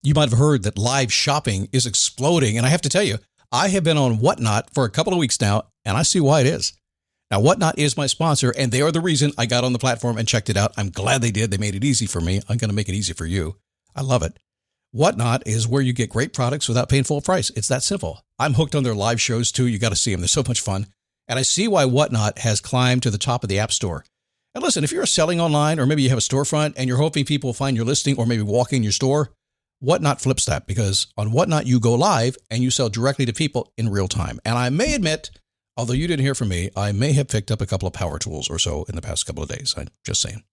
You might have heard that live shopping is exploding. And I have to tell you, I have been on Whatnot for a couple of weeks now, and I see why it is. Now, Whatnot is my sponsor, and they are the reason I got on the platform and checked it out. I'm glad they did. They made it easy for me. I'm going to make it easy for you. I love it. Whatnot is where you get great products without paying full price. It's that simple. I'm hooked on their live shows, too. You got to see them. They're so much fun. And I see why Whatnot has climbed to the top of the App Store. And listen, if you're selling online, or maybe you have a storefront and you're hoping people will find your listing or maybe walk in your store, Whatnot flips that, because on Whatnot, you go live and you sell directly to people in real time. And I may admit, although you didn't hear from me, I may have picked up a couple of power tools or so in the past couple of days. I'm just saying.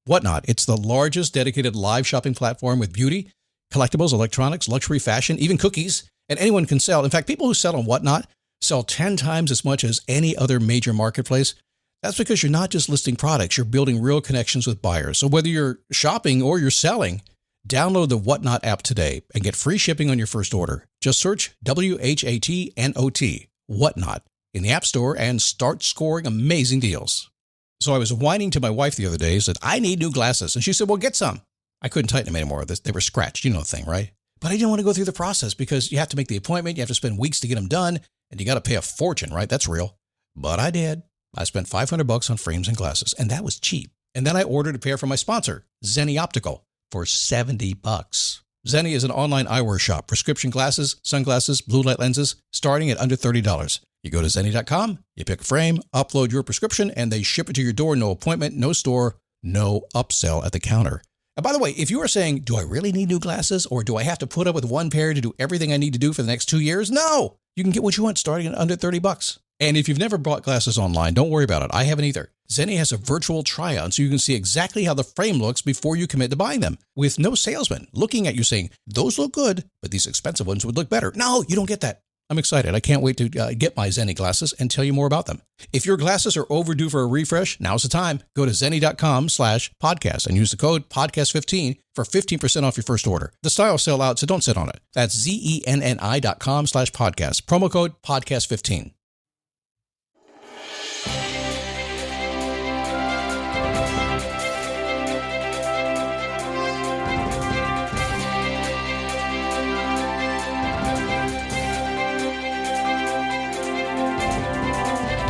Whatnot, it's the largest dedicated live shopping platform with beauty, collectibles, electronics, luxury, fashion, even cookies, and anyone can sell. In fact, people who sell on Whatnot sell 10 times as much as any other major marketplace. That's because you're not just listing products, you're building real connections with buyers. So whether you're shopping or you're selling, download the Whatnot app today and get free shipping on your first order. Just search WHATNOT, Whatnot, in the App Store and start scoring amazing deals. So I was whining to my wife the other day, said, I need new glasses. And she said, well, get some. I couldn't tighten them anymore. They were scratched. You know the thing, right? But I didn't want to go through the process because you have to make the appointment. You have to spend weeks to get them done. And you got to pay a fortune, right? That's real. But I did. I spent $500 on frames and glasses, and that was cheap. And then I ordered a pair from my sponsor, Zenni Optical, for $70. Zenni is an online eyewear shop, prescription glasses, sunglasses, blue light lenses, starting at under $30. You go to Zenni.com, you pick a frame, upload your prescription, and they ship it to your door. No appointment, no store, no upsell at the counter. And by the way, if you are saying, do I really need new glasses, or do I have to put up with one pair to do everything I need to do for the next 2 years? No, you can get what you want starting at under $30. And if you've never bought glasses online, don't worry about it. I haven't either. Zenni has a virtual try-on so you can see exactly how the frame looks before you commit to buying them, with no salesman looking at you saying, those look good, but these expensive ones would look better. No, you don't get that. I'm excited. I can't wait to get my Zenni glasses and tell you more about them. If your glasses are overdue for a refresh, now's the time. Go to Zenni.com/podcast and use the code podcast15 for 15% off your first order. The styles sell out, so don't sit on it. That's Zenni.com/podcast. Promo code podcast15.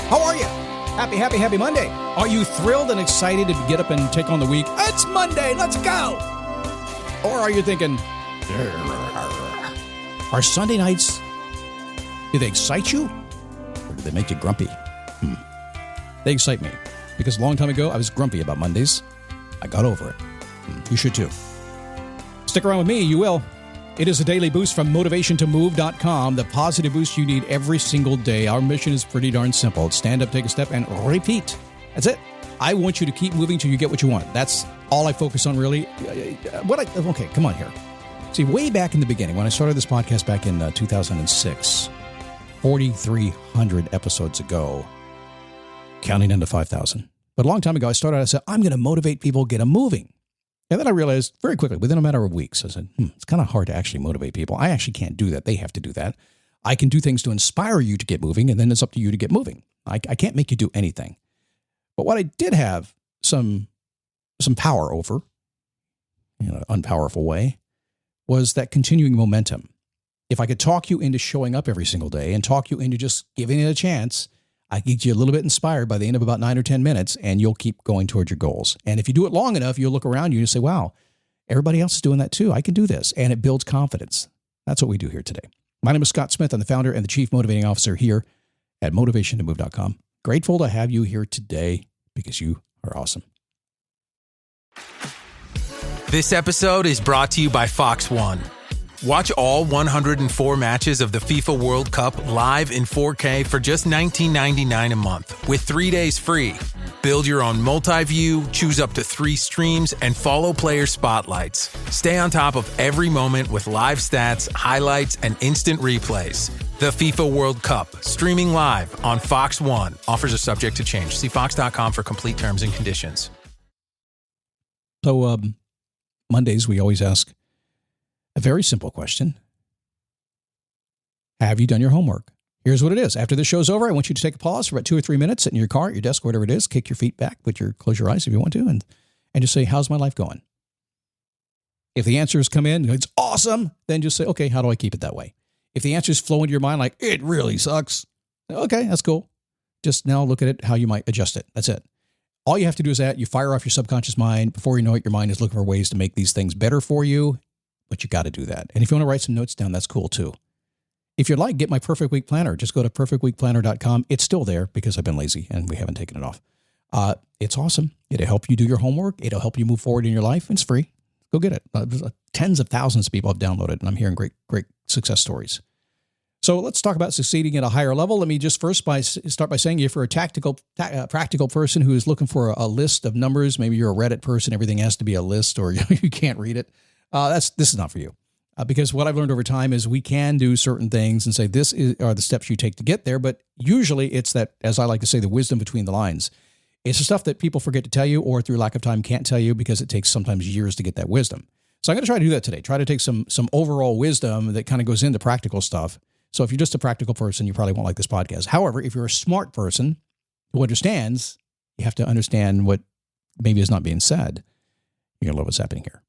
How are you? Happy Monday. Are you thrilled and excited to get up and take on the week? It's Monday, let's go. Or are you thinking, are Sunday nights, do they excite you? Or do they make you grumpy? They excite me. Because a long time ago, I was grumpy about Mondays. I got over it. You should too. Stick around with me, you will. It is a daily boost from motivationtomove.com, the positive boost you need every single day. Our mission is pretty darn simple. It's stand up, take a step, and repeat. That's it. I want you to keep moving till you get what you want. That's all I focus on, really. Okay, come on here. See, way back in the beginning, when I started this podcast back in 2006, 4,300 episodes ago, counting into 5,000. But a long time ago, I said, I'm going to motivate people, get them moving. And then I realized very quickly, within a matter of weeks, I said, it's kind of hard to actually motivate people. I actually can't do that. They have to do that. I can do things to inspire you to get moving, and then it's up to you to get moving. I can't make you do anything. But what I did have some power over, in an unpowerful way, was that continuing momentum. If I could talk you into showing up every single day and talk you into just giving it a chance, I get you a little bit inspired by the end of about 9 or 10 minutes, and you'll keep going towards your goals. And if you do it long enough, you'll look around you and say, wow, everybody else is doing that too. I can do this. And it builds confidence. That's what we do here today. My name is Scott Smith. I'm the founder and the chief motivating officer here at motivationtomove.com. Grateful to have you here today because you are awesome. This episode is brought to you by Fox One. Watch all 104 matches of the FIFA World Cup live in 4K for just $19.99 a month with 3 days free. Build your own multi-view, choose up to 3 streams, and follow player spotlights. Stay on top of every moment with live stats, highlights, and instant replays. The FIFA World Cup, streaming live on Fox One. Offers are subject to change. See fox.com for complete terms and conditions. So, Mondays, we always ask a very simple question. Have you done your homework? Here's what it is. After the show's over, I want you to take a pause for about 2 or 3 minutes, sit in your car, at your desk, whatever it is, kick your feet back, close your eyes if you want to, and just say, how's my life going? If the answers come in, it's awesome, then just say, okay, how do I keep it that way? If the answers flow into your mind like, it really sucks, okay, that's cool. Just now look at it, how you might adjust it. That's it. All you have to do is that you fire off your subconscious mind. Before you know it, your mind is looking for ways to make these things better for you, but you got to do that. And if you want to write some notes down, that's cool too. If you'd like, get my Perfect Week Planner. Just go to perfectweekplanner.com. It's still there because I've been lazy and we haven't taken it off. It's awesome. It'll help you do your homework. It'll help you move forward in your life. It's free. Go get it. Tens of thousands of people have downloaded it, and I'm hearing great success stories. So let's talk about succeeding at a higher level. Let me just first start by saying, if you're a practical person who is looking for a list of numbers, maybe you're a Reddit person, everything has to be a list, or you can't read it. This is not for you. Because what I've learned over time is we can do certain things and say are the steps you take to get there. But usually it's that, as I like to say, the wisdom between the lines. It's the stuff that people forget to tell you, or through lack of time can't tell you, because it takes sometimes years to get that wisdom. So I'm going to try to do that today. Try to take some overall wisdom that kind of goes into practical stuff. So if you're just a practical person, you probably won't like this podcast. However, if you're a smart person who understands, you have to understand what maybe is not being said. You're going to love what's happening here.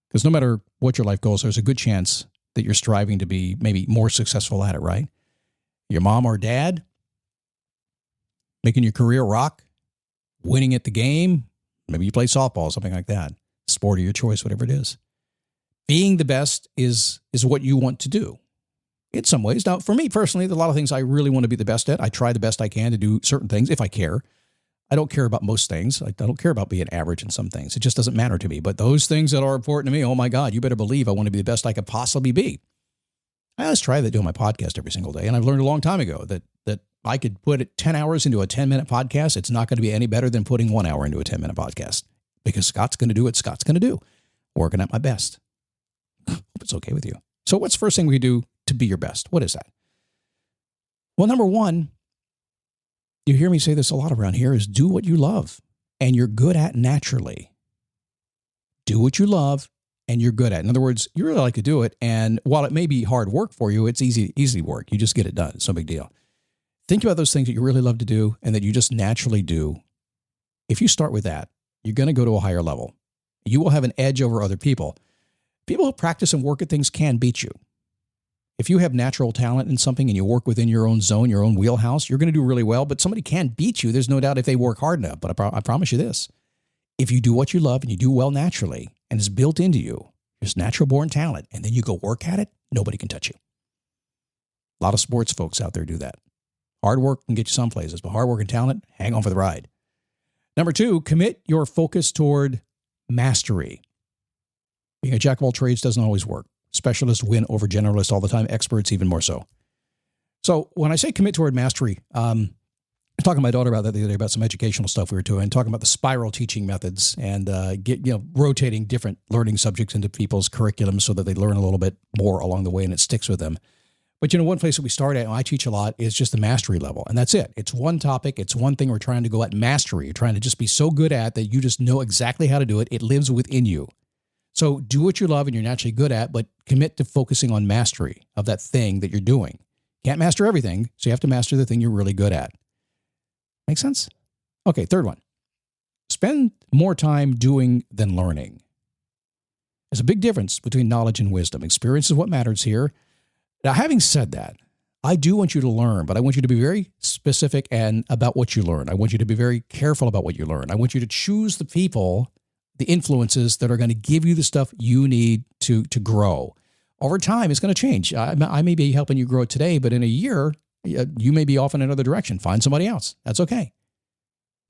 Because no matter what your life goals, there's a good chance that you're striving to be maybe more successful at it, right? Your mom or dad, making your career rock, winning at the game, maybe you play softball, something like that, sport of your choice, whatever it is. Being the best is what you want to do in some ways. Now, for me personally, there's a lot of things I really want to be the best at. I try the best I can to do certain things if I care. I don't care about most things. I don't care about being average in some things. It just doesn't matter to me. But those things that are important to me, oh my God, you better believe I want to be the best I could possibly be. I always try that doing my podcast every single day. And I've learned a long time ago that I could put 10 hours into a 10-minute podcast. It's not going to be any better than putting 1 hour into a 10-minute podcast, because Scott's going to do what Scott's going to do, working at my best. Hope it's okay with you. So what's the first thing we do to be your best? What is that? Well, number one, you hear me say this a lot around here, is do what you love and you're good at naturally. Do what you love and you're good at. In other words, you really like to do it. And while it may be hard work for you, it's easy work. You just get it done. It's no big deal. Think about those things that you really love to do and that you just naturally do. If you start with that, you're going to go to a higher level. You will have an edge over other people. People who practice and work at things can beat you. If you have natural talent in something and you work within your own zone, your own wheelhouse, you're going to do really well, but somebody can beat you. There's no doubt if they work hard enough. But I promise you this, if you do what you love and you do well naturally and it's built into you, there's natural born talent, and then you go work at it, nobody can touch you. A lot of sports folks out there do that. Hard work can get you some places, but hard work and talent, hang on for the ride. Number two, commit your focus toward mastery. Being a jack of all trades doesn't always work. Specialists win over generalists all the time. Experts even more so. So when I say commit toward mastery, I was talking to my daughter about that the other day, about some educational stuff we were doing, talking about the spiral teaching methods and rotating different learning subjects into people's curriculum so that they learn a little bit more along the way and it sticks with them. But one place that we start at, and I teach a lot, is just the mastery level. And that's it. It's one topic. It's one thing we're trying to go at mastery. You're trying to just be so good at that you just know exactly how to do it. It lives within you. So do what you love and you're naturally good at, but commit to focusing on mastery of that thing that you're doing. Can't master everything, so you have to master the thing you're really good at. Make sense? Okay, third one. Spend more time doing than learning. There's a big difference between knowledge and wisdom. Experience is what matters here. Now, having said that, I do want you to learn, but I want you to be very specific and about what you learn. I want you to be very careful about what you learn. I want you to choose the people, the influences that are going to give you the stuff you need to grow. Over time, it's going to change. I may be helping you grow today, but in a year, you may be off in another direction. Find somebody else. That's okay.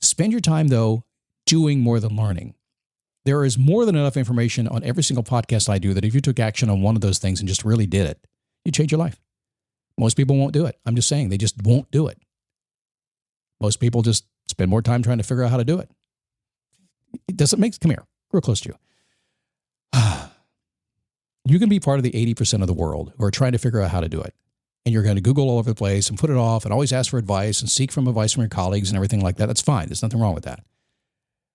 Spend your time, though, doing more than learning. There is more than enough information on every single podcast I do that if you took action on one of those things and just really did it, you'd change your life. Most people won't do it. I'm just saying, they just won't do it. Most people just spend more time trying to figure out how to do it. It doesn't make, come here, real close to you. You can be part of the 80% of the world who are trying to figure out how to do it. And you're going to Google all over the place and put it off and always ask for advice and seek from advice from your colleagues and everything like that. That's fine. There's nothing wrong with that.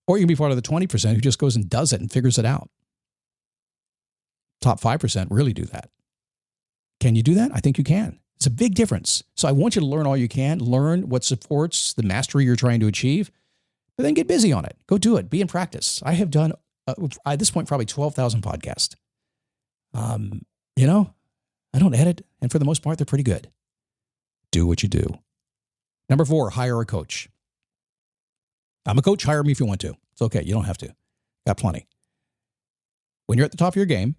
Or you can be part of the 20% who just goes and does it and figures it out. Top 5% really do that. Can you do that? I think you can. It's a big difference. So I want you to learn all you can, learn what supports the mastery you're trying to achieve, but then get busy on it. Go do it. Be in practice. I have done At this point, probably 12,000 podcasts. I don't edit, and for the most part, they're pretty good. Do what you do. Number 4, hire a coach. I'm a coach. Hire me if you want to. It's okay. You don't have to. Got plenty. When you're at the top of your game,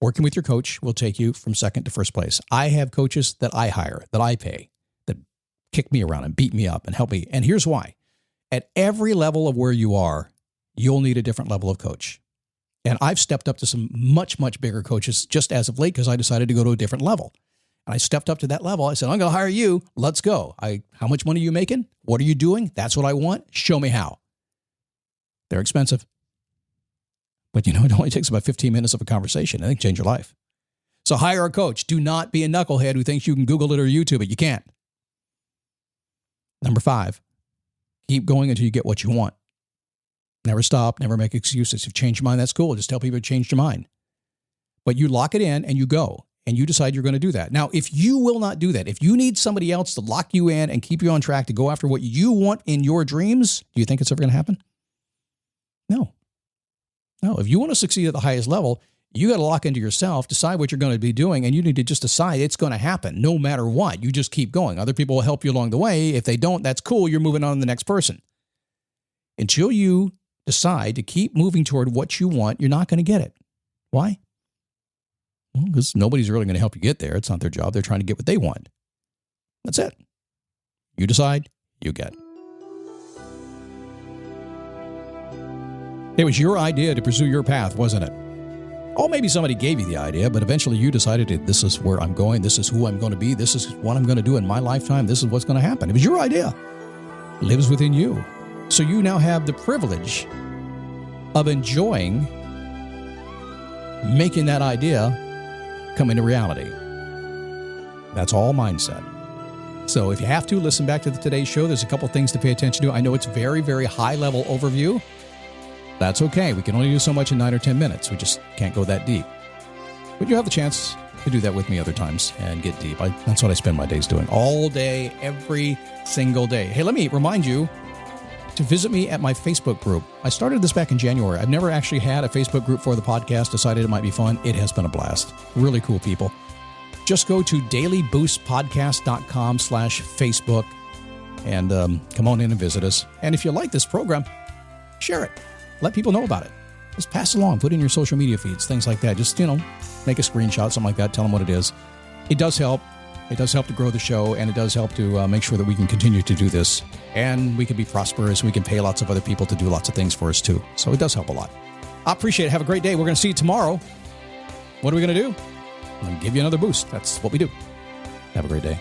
working with your coach will take you from second to first place. I have coaches that I hire, that I pay, that kick me around and beat me up and help me. And here's why. At every level of where you are, you'll need a different level of coach. And I've stepped up to some much, much bigger coaches just as of late because I decided to go to a different level. And I stepped up to that level. I said, I'm going to hire you. Let's go. How much money are you making? What are you doing? That's what I want. Show me how. They're expensive. But it only takes about 15 minutes of a conversation. I think change your life. So hire a coach. Do not be a knucklehead who thinks you can Google it or YouTube it. You can't. Number 5, keep going until you get what you want. Never stop. Never make excuses. If you've changed your mind, that's cool. Just tell people you changed your mind. But you lock it in and you go. And you decide you're going to do that. Now, if you will not do that, if you need somebody else to lock you in and keep you on track to go after what you want in your dreams, do you think it's ever going to happen? No. If you want to succeed at the highest level, you got to lock into yourself, decide what you're going to be doing, and you need to just decide it's going to happen no matter what. You just keep going. Other people will help you along the way. If they don't, that's cool. You're moving on to the next person. Until you decide to keep moving toward what you want, you're not going to get it. Why? Well, because nobody's really going to help you get there. It's not their job. They're trying to get what they want. That's it. You decide, you get. It was your idea to pursue your path, wasn't it? Or maybe somebody gave you the idea, but eventually you decided this is where I'm going. This is who I'm going to be. This is what I'm going to do in my lifetime. This is what's going to happen. It was your idea. It lives within you. So you now have the privilege of enjoying making that idea come into reality. That's all mindset. So if you have to, listen back to today's show. There's a couple things to pay attention to. I know it's very, very high-level overview. That's okay. We can only do so much in 9 or 10 minutes. We just can't go that deep. But you have the chance to do that with me other times and get deep. That's what I spend my days doing. All day, every single day. Hey, let me remind you to visit me at my Facebook group. I started this back in January. I've never actually had a Facebook group for the podcast. Decided it might be fun. It has been a blast. Really cool people. Just go to dailyboostpodcast.com/Facebook and come on in and visit us. And if you like this program, share it. Let people know about it. Just pass it along. Put it in your social media feeds, things like that. Just, make a screenshot, something like that. Tell them what it is. It does help. It does help to grow the show, and it does help to make sure that we can continue to do this. And we can be prosperous. We can pay lots of other people to do lots of things for us, too. So it does help a lot. I appreciate it. Have a great day. We're going to see you tomorrow. What are we going to do? I'm going to give you another boost. That's what we do. Have a great day.